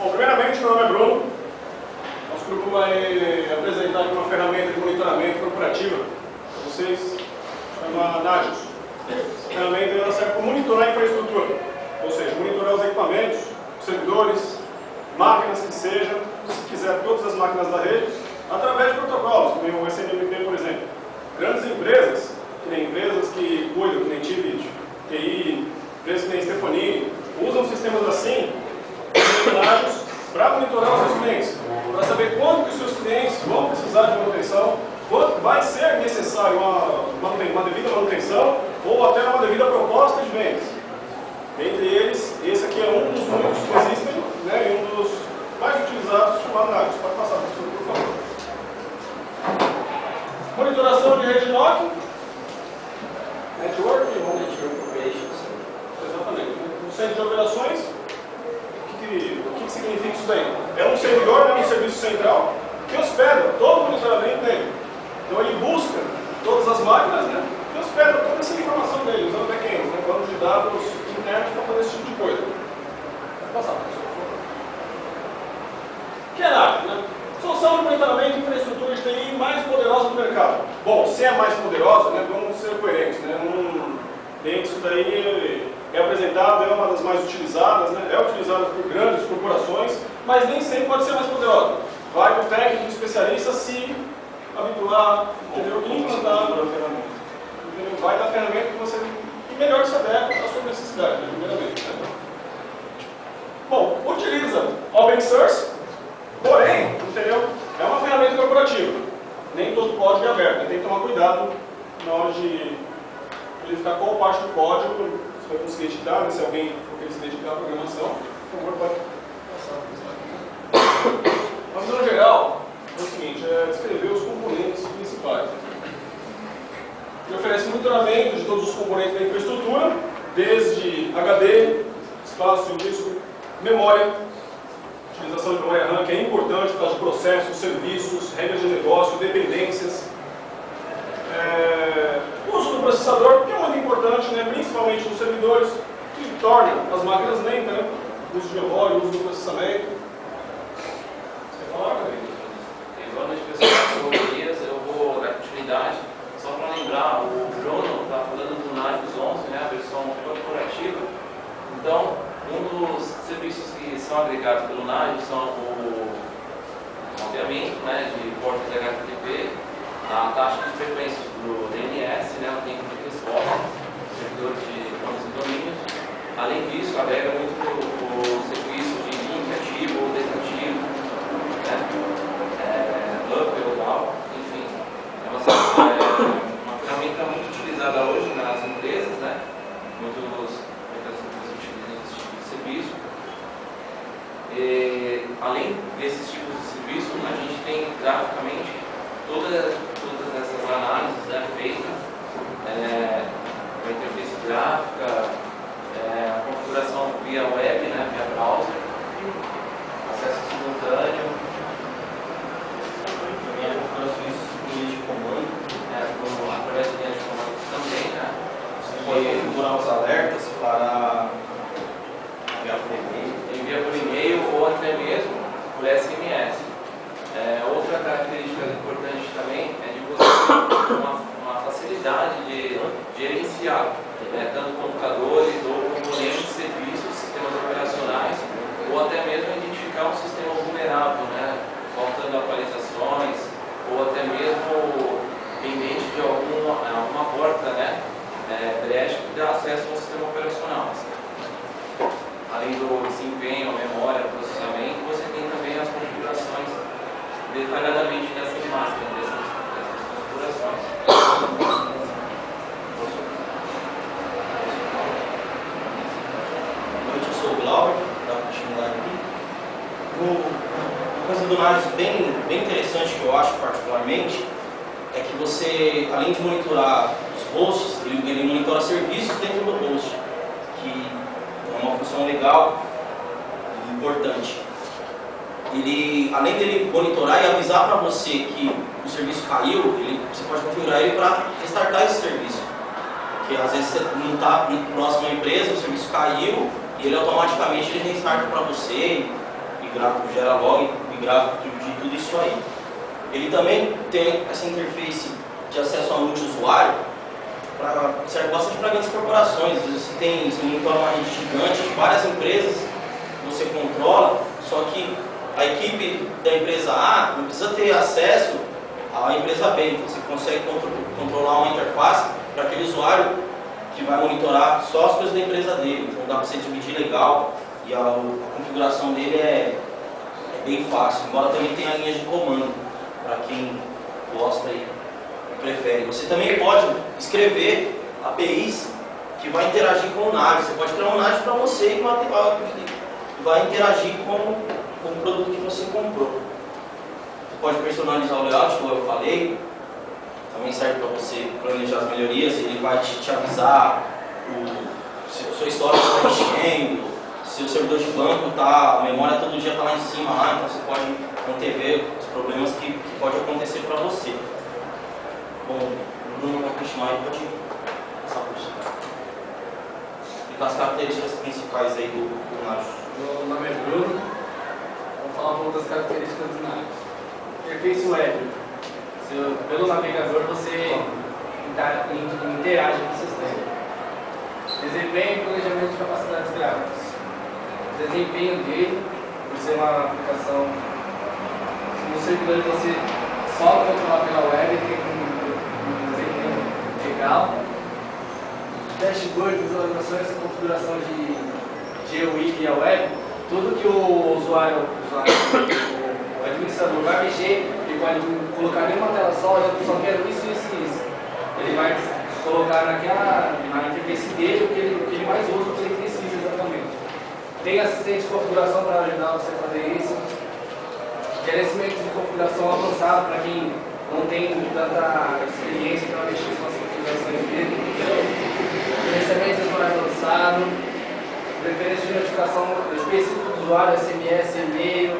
Bom, primeiramente, meu nome é Bruno. Nosso grupo vai apresentar aqui uma ferramenta de monitoramento corporativo para vocês, chama Nagios. Essa ferramenta ela serve para monitorar a infraestrutura, ou seja, monitorar os equipamentos, os servidores, máquinas que sejam, se quiser todas as máquinas da rede, através de protocolos, como o SNMP, por exemplo. Grandes empresas, que nem empresas que cuidam, que nem Tivit, TI, empresas que nem Stefanini, usam sistemas assim, para monitorar os seus clientes, para saber quanto que os seus clientes vão precisar de manutenção, quanto vai ser necessário uma devida manutenção ou até uma devida proposta de vendas. Entre eles, esse aqui é um dos muitos que existem, né, e um dos mais utilizados, chamado Nagios. Pode passar, professor, por favor. Monitoração de rede NOC, Network Operations. Exatamente. No centro de operações, o que significa isso daí? É um servidor, né, um serviço central, que hospeda todo o monitoramento dele. Então ele busca todas as máquinas, né, e hospeda toda essa informação dele, usando backends, né, banco de dados internos para fazer esse tipo de coisa. Vou passar, professor, por favor. O que é Nagios, né? Solução de monitoramento de infraestrutura de TI mais poderosa do mercado. Bom, se é mais poderosa, né, vamos ser coerentes, né? Isso daí é apresentado, é uma das mais utilizadas, né? É utilizada por grandes corporações, mas nem sempre pode ser mais poderosa. Vai do técnico, do especialista, se habituar, entendeu? E implantar a ferramenta. Entendeu? Vai da ferramenta que melhor se adequa à sua necessidade, né? Primeiramente. Né? Bom, utiliza open source, porém, entendeu? É uma ferramenta corporativa. Nem todo código é aberto, tem que tomar cuidado na hora de verificar qual parte do código você vai conseguir editar, né? Se alguém for querer se dedicar à programação, por favor, pode passar. Mas, no geral, é o seguinte, é descrever os componentes principais. Ele oferece monitoramento de todos os componentes da infraestrutura, desde HD, espaço, disco, memória, utilização de memória RAM, que é importante por causa de processos, serviços, regras de negócio, dependências. O uso do processador, que é muito importante, né, principalmente nos servidores, que torna as máquinas lentas, né, o uso de memória, o uso do processamento. Você quer falar, Gabriel? Boa noite, pessoal. Eu vou dar continuidade. Só para lembrar, o Bruno está falando do Nagios 11, né, a versão corporativa. Então, um dos serviços que são agregados pelo Nagios são o mapeamento, né, de portas HTTP, a taxa de frequência do DNS, né, o tempo de resposta, servidores de nomes e domínios. Além disso, agrega muito o serviço de link ativo ou desativo, né, up ou down, enfim. É uma ferramenta muito utilizada hoje nas empresas, né, muitas empresas utilizam esse tipo de serviço. E, além desses tipos de serviço, a gente tem graficamente todas essas análises, né, feitas, a interface gráfica, a configuração via web, né, via browser, acesso simultâneo, também a configurações de linha de comando, através de linha de comando também, né? você pode configurar os alertas para enviar por e-mail. Envia por e-mail ou até mesmo por SMS. Outra característica importante também é de você ter uma facilidade de gerenciar, tanto computadores ou componentes, serviços, sistemas operacionais, ou até mesmo identificar um sistema vulnerável, né, faltando atualizações, ou até mesmo pendente de alguma porta, né, brecha que dá acesso ao sistema operacional. Além do desempenho, memória, processamento, você tem também as configurações detalhadamente nessa máscara, dessas configurações. Boa noite, eu sou o Glauber, para continuar aqui. Uma coisa do Nagios bem interessante que eu acho particularmente é que você, além de monitorar os hosts, ele monitora serviços dentro do host, que é uma função legal e importante. Ele, além dele monitorar e avisar para você que o serviço caiu, você pode configurar ele para restartar esse serviço. Porque às vezes você não está próximo à empresa, o serviço caiu e ele automaticamente restarta para você e gráfico gera log e gráfico de tudo isso aí. Ele também tem essa interface de acesso a multiusuário, serve bastante para grandes corporações. Às vezes você monitora uma rede gigante de várias empresas que você controla, só que a equipe da empresa A não precisa ter acesso à empresa B, então você consegue controlar uma interface para aquele usuário que vai monitorar só as coisas da empresa dele. Então dá para você dividir legal e a configuração dele é bem fácil, embora também tenha linhas de comando para quem gosta e prefere. Você também pode escrever APIs que vai interagir com o NAV. Você pode criar um NAV para você e vai interagir com o produto que você comprou. Você pode personalizar o layout, como eu falei. Também serve para você planejar as melhorias. Ele vai te avisar se a sua história está enchendo, se o servidor de banco a memória todo dia está lá em cima, então você pode antever os problemas que pode acontecer para você. Bom, o Bruno vai continuar e pode passar por isso. Explicar as características principais aí do Nagios. Meu nome é Bruno, vou falar um pouco das características do Nagios. Interface web. Pelo navegador você interage com o sistema. Desempenho e planejamento de capacidades gráficas. O desempenho dele, por ser uma aplicação no servidor que você só controlar pela web, tem um desempenho legal. Dashboard, visualizações e configuração de GUI via web, tudo que o usuário, o administrador vai mexer, ele pode colocar em uma tela só, eu só quero isso, isso e isso. Ele vai colocar na interface dele o que ele mais usa, o que ele precisa exatamente. Tem assistente de configuração para ajudar você a fazer isso. Gerenciamento de configuração avançado para quem não tem tanta experiência para mexer com as configurações dele. Gerenciamento de usuário avançado. Preferência de notificação específica do usuário, SMS, e-mail,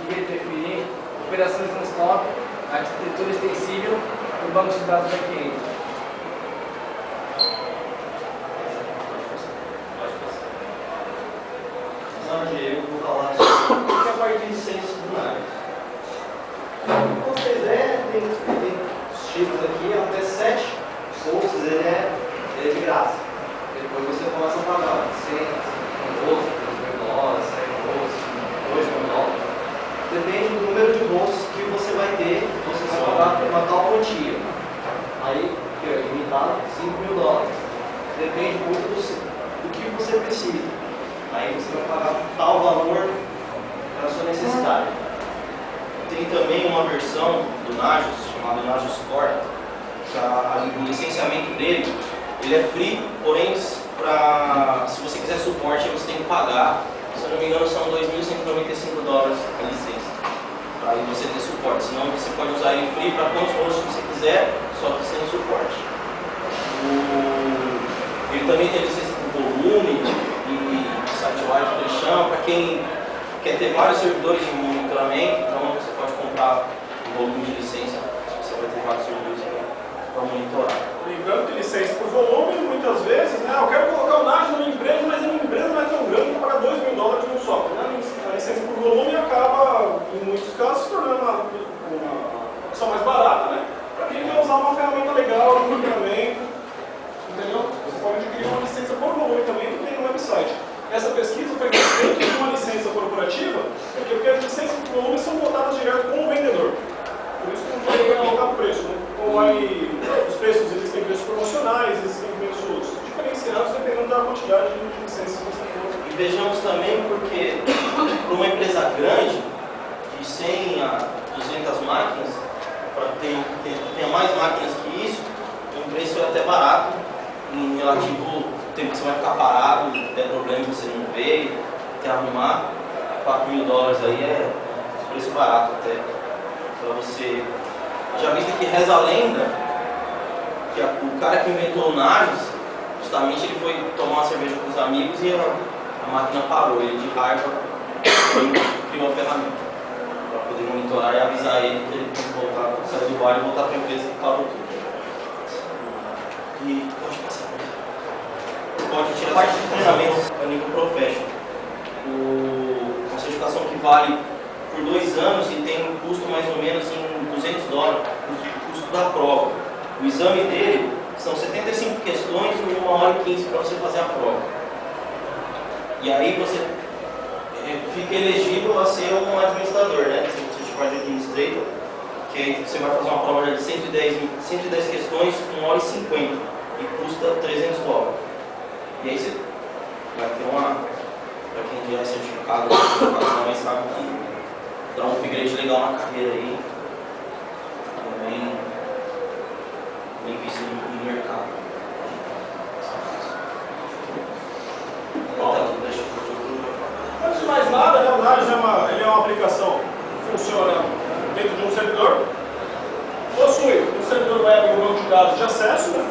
que ele preferir. Operações non-stop, arquitetura extensível e banco de dados back-end. Eu vou falar sobre a parte de licença do Nagios. Como vocês veem, tem os títulos aqui, até 7 bolsas, ele é de graça. Depois você começa a pagar 100, 12, 2 mil dólares, 100 bolsas, 2 mil dólares. Depende do número de bolsas que você vai ter, você vai pagar uma tal quantia. Aí, que é limitado, 5 mil dólares. Depende muito do que você precisa. Aí você vai pagar tal valor para a sua necessidade. Tem também uma versão do Nagios, chamada Nagios Core, que o licenciamento dele ele é free, porém se você quiser suporte você tem que pagar. Se eu não me engano são 2.195 dólares a licença, para você ter suporte. Senão você pode usar ele free para quantos hosts você quiser, só que sem suporte. Ele também tem licença por volume e site-wide que eles chamam, para quem quer ter vários servidores de monitoramento, então você pode comprar o volume de licença, você vai ter vários servidores para monitorar. Lembrando que licença por volume, muitas vezes, né? Eu quero colocar o Nagios na minha empresa, mas a minha empresa não é tão grande para pagar 2 mil dólares no software. Né? A licença por volume acaba, em muitos casos, se tornando uma opção mais barata, né? Para quem quer usar uma ferramenta legal, um monitoramento, entendeu? Você pode adquirir uma licença por volume também que tem no website. Essa pesquisa foi feita dentro de uma licença corporativa, porque as licenças por volume são votadas direto com o vendedor. Por isso que não tem que colocar o preço. Né? Os preços existem preços promocionais, existem preços diferenciados dependendo da quantidade de licenças que você for. E vejamos também porque para uma empresa grande, de 100 a 200 máquinas, para ter mais máquinas que isso, o preço é até barato, em relativo ao tempo que você vai ficar parado, der problema que você não vê, quer arrumar, 4 mil dólares aí é preço barato até para você. Já visto que reza a lenda que o cara que inventou o Nagios, justamente ele foi tomar uma cerveja com os amigos e a máquina parou, ele de raiva criou a ferramenta para poder monitorar e avisar ele que ele tem que voltar, sair do bar e voltar para a empresa que parou tudo. E pode passar por isso. Pode tirar parte de treinamento a nível professional. O conceito de certificação que vale por 2 anos e tem um custo mais ou menos em $200, o custo da prova. O exame dele são 75 questões em 1h15 para você fazer a prova. E aí você fica elegível a ser um administrador, né? Você faz administrator, que aí você vai fazer uma prova de 110 questões em 1h50 e custa $300. E aí você vai ter uma, para quem já é certificado, aí sabe que dá um upgrade legal na carreira aí, bem visto no mercado. Antes de mais nada, né, o NAGIS ele é uma aplicação que funciona dentro de um servidor, possui um servidor web e um banco de dados de acesso, né?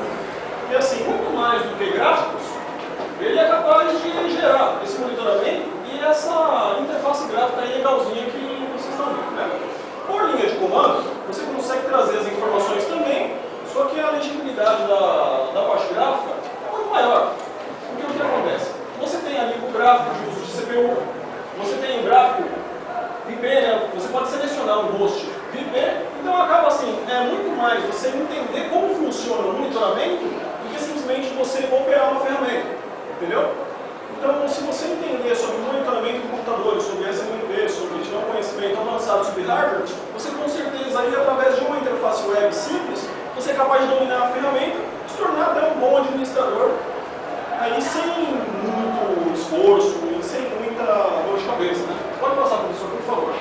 E assim, muito mais do que gráficos, ele é capaz de gerar esse monitoramento e essa interface gráfica aí legalzinha que vocês estão vendo, né? Por linha de comando, você consegue trazer as informações também, só que a legibilidade da parte gráfica é muito maior. Porque o que acontece? Você tem ali o gráfico de uso de CPU, você tem o gráfico VIP, né? Você pode selecionar um host VIP, então acaba assim, é muito mais você entender como funciona o monitoramento do que simplesmente você operar uma ferramenta, entendeu? Então, se você entender sobre o monitoramento de computadores, sobre SMB, sobre tiver um conhecimento avançado sobre hardware, você com certeza aí, através de uma interface web simples, você é capaz de dominar a ferramenta e se tornar até um bom administrador, aí sem muito esforço e sem muita dor de cabeça, né? Pode passar, professor, por favor.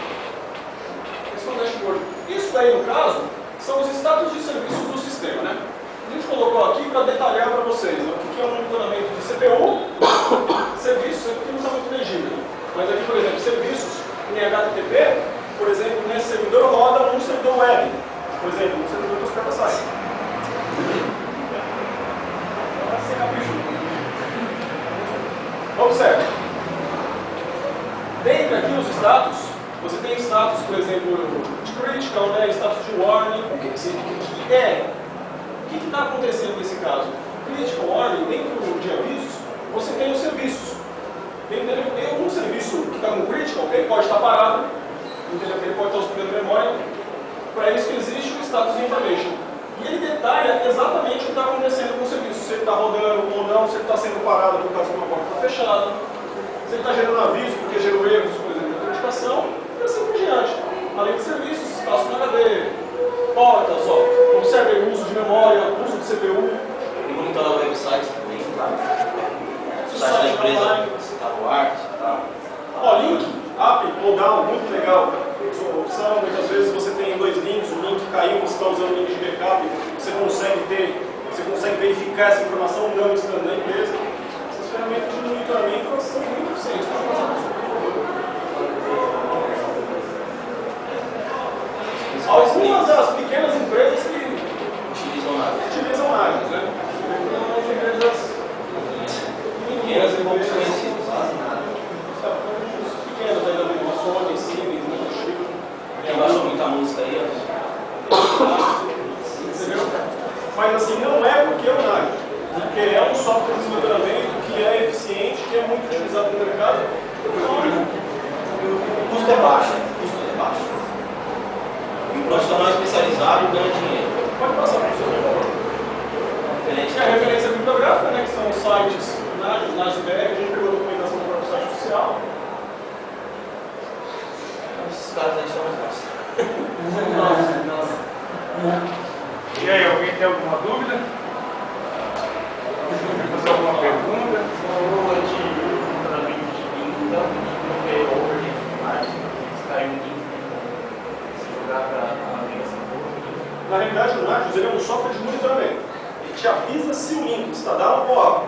Esse é o dashboard. Isso daí, no caso, são os status de serviços do sistema, né? A gente colocou aqui para detalhar para vocês, né, o que é um monitoramento de CPU, serviços, aqui não está muito legível. Mas aqui, por exemplo, serviços em HTTP, por exemplo, nesse servidor roda um servidor web, por exemplo, um servidor do SpectaSci. Observe. Dentro aqui os status, você tem status, por exemplo, de critical, né, status de warning. O que é? O que está acontecendo nesse caso? Critical warning, dentro de avisos, você tem os serviços. Tem um serviço que está com critical, ele pode estar parado, entendeu? Ele pode estar hospedando memória. Para isso que existe o status information. E ele detalha exatamente o que está acontecendo com o serviço. Se ele está rodando ou não, se ele está sendo parado por causa que uma porta está fechada, se ele está gerando aviso porque gerou erros, por exemplo, de autenticação, e assim por diante. Além de serviços, espaço no HD, portas, ó, observe o uso de memória, uso de CPU. E monitorar websites também, claro. O site da empresa, se está no ar, se está... Ó, link, up ou down, muito legal. Sua opção, muitas vezes você tem 2 links, o link caiu, você está usando o link de backup, você consegue verificar essa informação não estando na empresa. Essas ferramentas de monitoramento elas são muito eficientes. Pode passar, professor, por favor. Algumas das pequenas empresas que utilizam NAGIS, né? Então, as empresas pequenas e poucos conhecidos. Pequenas ainda mesmo, a Sony, Siemens, muito chique. Quem baixou muita música aí, ó. Entendeu? Mas assim, não é porque é o NAGIS, porque é um software de monitoramento que é eficiente, que é muito utilizado no mercado. O custo é baixo, E o profissional especializado ganha dinheiro. Pode passar, professor, por favor. É a referência bibliográfica, né, que são os sites NAGIS BR, a gente pegou a documentação do próprio site oficial. Esses caras aí são mais fáceis. E aí, alguém tem alguma dúvida? Quer fazer alguma pergunta? Falou de monitoramento de link, então, não vê over mais, extrair um link, se jogar para a navegação. Na realidade, o NAGIS ele é um software de monitoramento. Ele te avisa se o link está down ou up.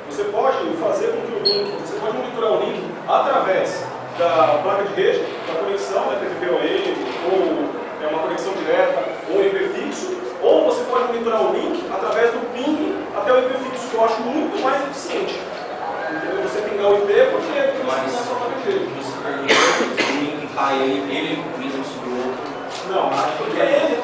Você pode fazer com que o link, você pode monitorar o link através da placa de rede, da conexão, né, TCP/IP, ou uma conexão direta, ou IP fixo, ou você pode monitorar o link através do ping até o IP fixo, que eu acho muito mais eficiente. Entendeu? Você pingar o IP porque é mais na sua placa de rede. Você pergunta se o link cai, ele mesmo sobre o outro. Não, porque ele,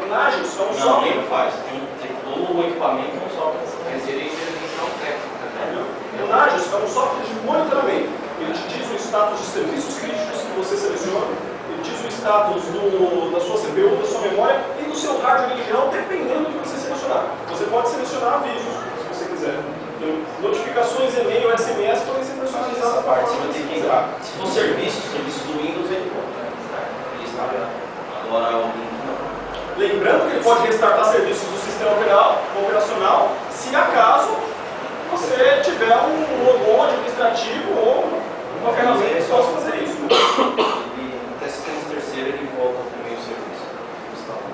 NAGIS, é um software. Não, nem faz. Tem todo o equipamento não só para Mas seria intervenção técnica, né? O NAGIS é um software de monitoramento. Ele te diz o status de dos serviços críticos que você seleciona, ele diz o status da sua CPU, da sua memória e do seu hardware em geral, dependendo do que você selecionar. Você pode selecionar avisos, se você quiser. Então, notificações, e-mail, SMS podem ser personalizadas Essa parte você vai ter que entrar. Se for serviço do Windows, ele conta. Ele está agora o Windows não. Lembrando que ele pode restartar serviços do sistema operacional se acaso você tiver um logon administrativo ou uma ferramenta que possa fazer isso. E até sistemas terceiros ele volta também o serviço.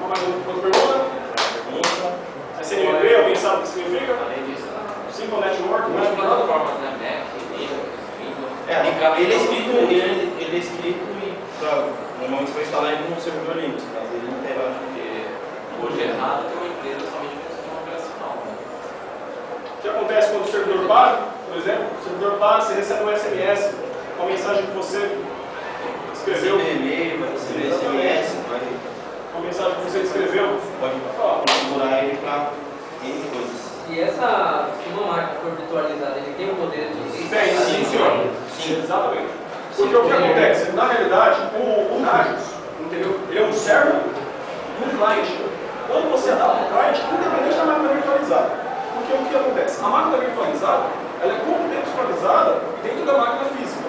Mais uma pergunta? SNMP, alguém sabe o que significa? Além disso, Simple Network, algumas né? plataformas, né? Mac, Linux, Windows. Ele é escrito e normalmente você vai instalar ele num servidor Linux, mas ele não interage. Porque hoje é errado ter uma empresa somente com sistema operacional. Né? O que acontece quando o servidor para? Por exemplo, o servidor para, você recebe um SMS com a mensagem que você escreveu. E-mail, vai receber SMS, vai. Uma mensagem que você escreveu. Pode configurar ele para N coisas. E essa, se uma máquina for virtualizada, ele tem o poder de... Tem, sim, senhor. Sim, exatamente. Porque o que acontece? Na realidade, o Nagios, entendeu? Ele é um server e um client. Quando você adapta o client, independente da máquina virtualizada. Porque o que acontece? A máquina virtualizada, ela é contextualizada dentro da máquina física.